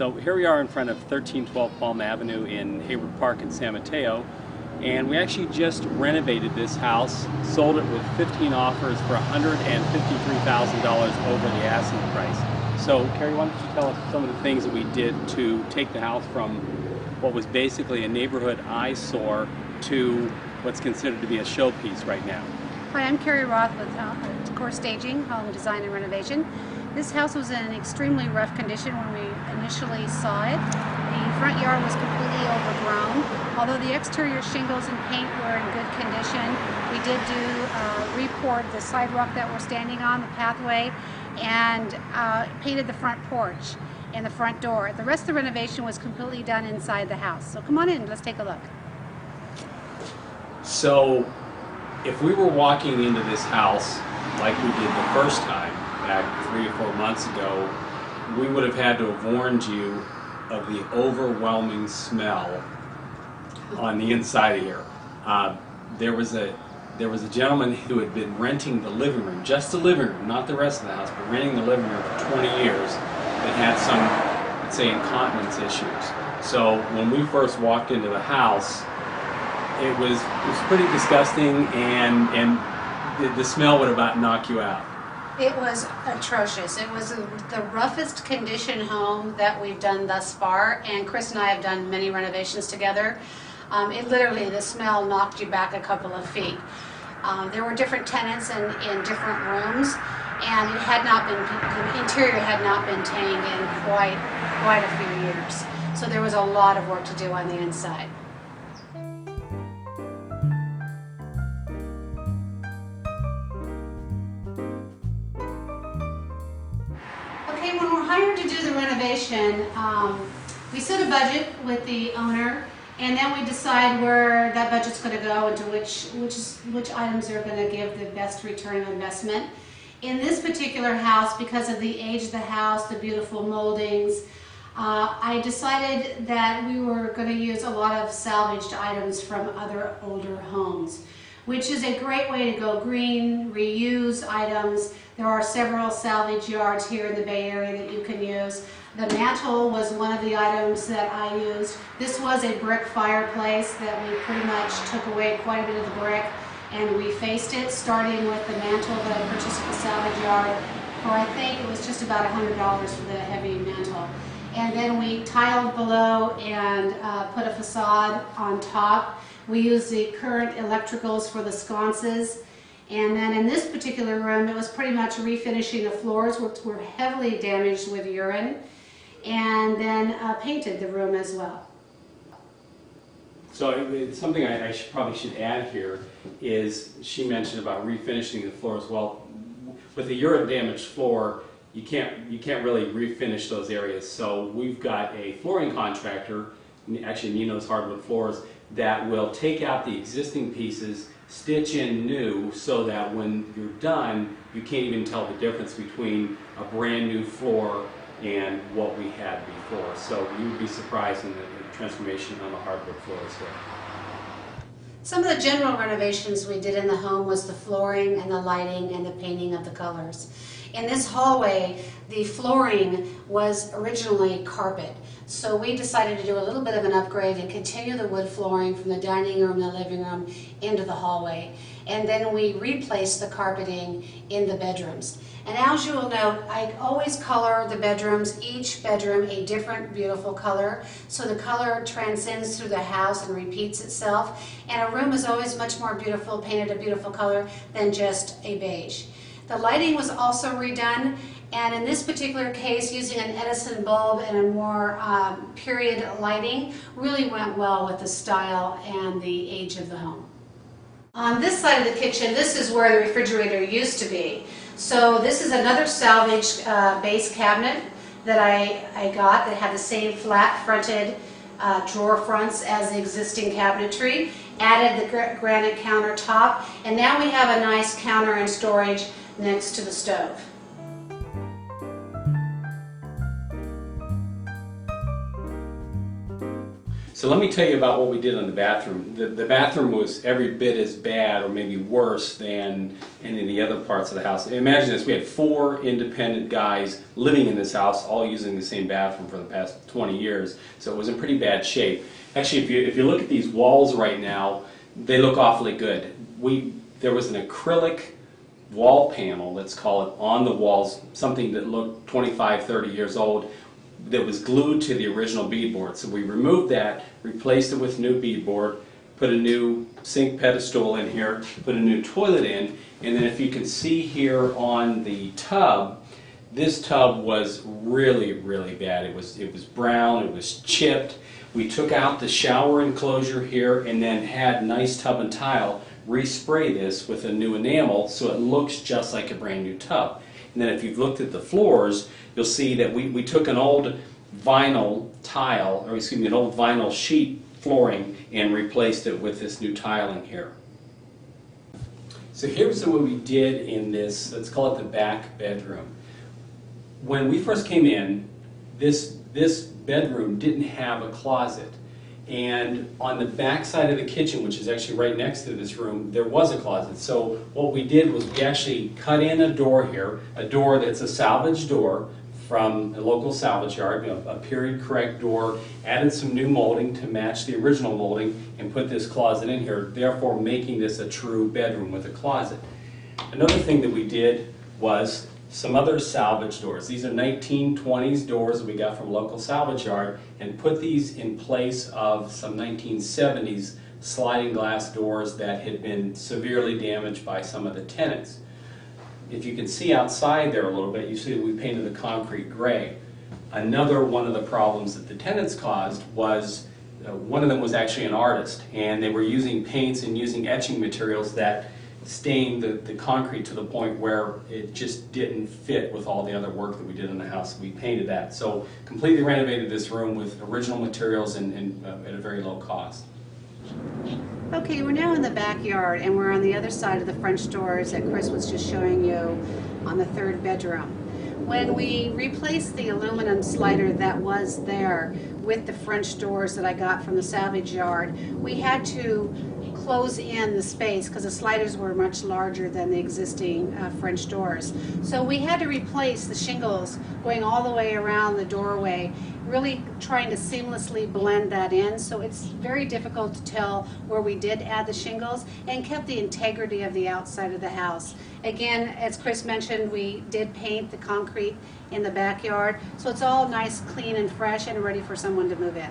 So here we are in front of 1312 Palm Avenue in Hayward Park in San Mateo, and we actually just renovated this house, sold it with 15 offers for $153,000 over the asking price. So Kerry, why don't you tell us some of the things that we did to take the house from what was basically a neighborhood eyesore to what's considered to be a showpiece right now. Hi, I'm Kerry Roth with Decor Staging, Home Design and Renovation. This house was in extremely rough condition when we initially saw it. The front yard was completely overgrown. Although the exterior shingles and paint were in good condition, we did repoured the sidewalk that we're standing on, the pathway, and painted the front porch and the front door. The rest of the renovation was completely done inside the house. So come on in, let's take a look. So if we were walking into this house like we did the first time, back 3 or 4 months ago, we would have had to have warned you of the overwhelming smell on the inside of here. There was a gentleman who had been renting the living room, just the living room, not the rest of the house, but renting the living room for 20 years that had some, let's say, incontinence issues. So when we first walked into the house, it was pretty disgusting, and the smell would about knock you out. It was atrocious. It was the roughest condition home that we've done thus far, and Chris and I have done many renovations together. It literally, the smell knocked you back a couple of feet. There were different tenants in different rooms, and the interior had not been tamed in quite a few years. So there was a lot of work to do on the inside. Okay, when we're hired to do the renovation, we set a budget with the owner, and then we decide where that budget's going to go and to which items are going to give the best return on investment. In this particular house, because of the age of the house, the beautiful moldings, I decided that we were going to use a lot of salvaged items from other older homes, which is a great way to go green, reuse items. There are several salvage yards here in the Bay Area that you can use. The mantle was one of the items that I used. This was a brick fireplace that we pretty much took away quite a bit of the brick and refaced it, starting with the mantle that I purchased at the salvage yard for, I think it was just about $100 for the heavy mantle. And then we tiled below and put a facade on top. We used the current electricals for the sconces. And then in this particular room, it was pretty much refinishing the floors, which were heavily damaged with urine, and then painted the room as well. So something I probably should add here is she mentioned about refinishing the floors. Well, with a urine damaged floor, you can't really refinish those areas. So we've got a flooring contractor, actually Nino's Hardwood Floors, that will take out the existing pieces, stitch in new, so that when you're done, you can't even tell the difference between a brand new floor and what we had before. So you would be surprised in the transformation on the hardwood floors here. Some of the general renovations we did in the home was the flooring and the lighting and the painting of the colors. In this hallway, the flooring was originally carpet. So we decided to do a little bit of an upgrade and continue the wood flooring from the dining room and the living room into the hallway. And then we replaced the carpeting in the bedrooms. And as you will note, I always color the bedrooms, each bedroom a different beautiful color, so the color transcends through the house and repeats itself. And a room is always much more beautiful, painted a beautiful color, than just a beige. The lighting was also redone, and in this particular case, using an Edison bulb and a more period lighting really went well with the style and the age of the home. On this side of the kitchen, this is where the refrigerator used to be. So this is another salvaged base cabinet that I got that had the same flat fronted drawer fronts as the existing cabinetry. Added the granite countertop, and now we have a nice counter and storage next to the stove. So let me tell you about what we did on the bathroom. The bathroom was every bit as bad or maybe worse than any of the other parts of the house. Imagine this, we had 4 independent guys living in this house, all using the same bathroom for the past 20 years, so it was in pretty bad shape. Actually, if you look at these walls right now, they look awfully good. There was an acrylic wall panel, let's call it, on the walls, something that looked 25, 30 years old, that was glued to the original beadboard. So we removed that, replaced it with new beadboard, put a new sink pedestal in here, put a new toilet in, and then if you can see here on the tub, this tub was really, really bad. It was brown, it was chipped. We took out the shower enclosure here and then had nice tub and tile respray this with a new enamel so it looks just like a brand new tub. And then if you've looked at the floors, you'll see that we took an old vinyl tile, or excuse me, an old vinyl sheet flooring and replaced it with this new tiling here. So here's what we did in this, let's call it the back bedroom. When we first came in, this bedroom didn't have a closet. And on the back side of the kitchen, which is actually right next to this room, there was a closet. So what we did was we actually cut in a door here, a door that's a salvage door from a local salvage yard, a period correct door, added some new molding to match the original molding, and put this closet in here, therefore making this a true bedroom with a closet. Another thing that we did was some other salvage doors. These are 1920s doors that we got from a local salvage yard, and put these in place of some 1970s sliding glass doors that had been severely damaged by some of the tenants. If you can see outside there a little bit, you see that we painted the concrete gray. Another one of the problems that the tenants caused was one of them was actually an artist, and they were using paints and using etching materials that stained the concrete to the point where it just didn't fit with all the other work that we did in the house. We painted that. So completely renovated this room with original materials and at a very low cost. Okay, we're now in the backyard and we're on the other side of the French doors that Chris was just showing you on the 3rd bedroom. When we replaced the aluminum slider that was there with the French doors that I got from the salvage yard, we had to close in the space because the sliders were much larger than the existing French doors. So we had to replace the shingles going all the way around the doorway, really trying to seamlessly blend that in. So it's very difficult to tell where we did add the shingles, and kept the integrity of the outside of the house. Again, as Chris mentioned, we did paint the concrete in the backyard, so it's all nice, clean, and fresh and ready for someone to move in.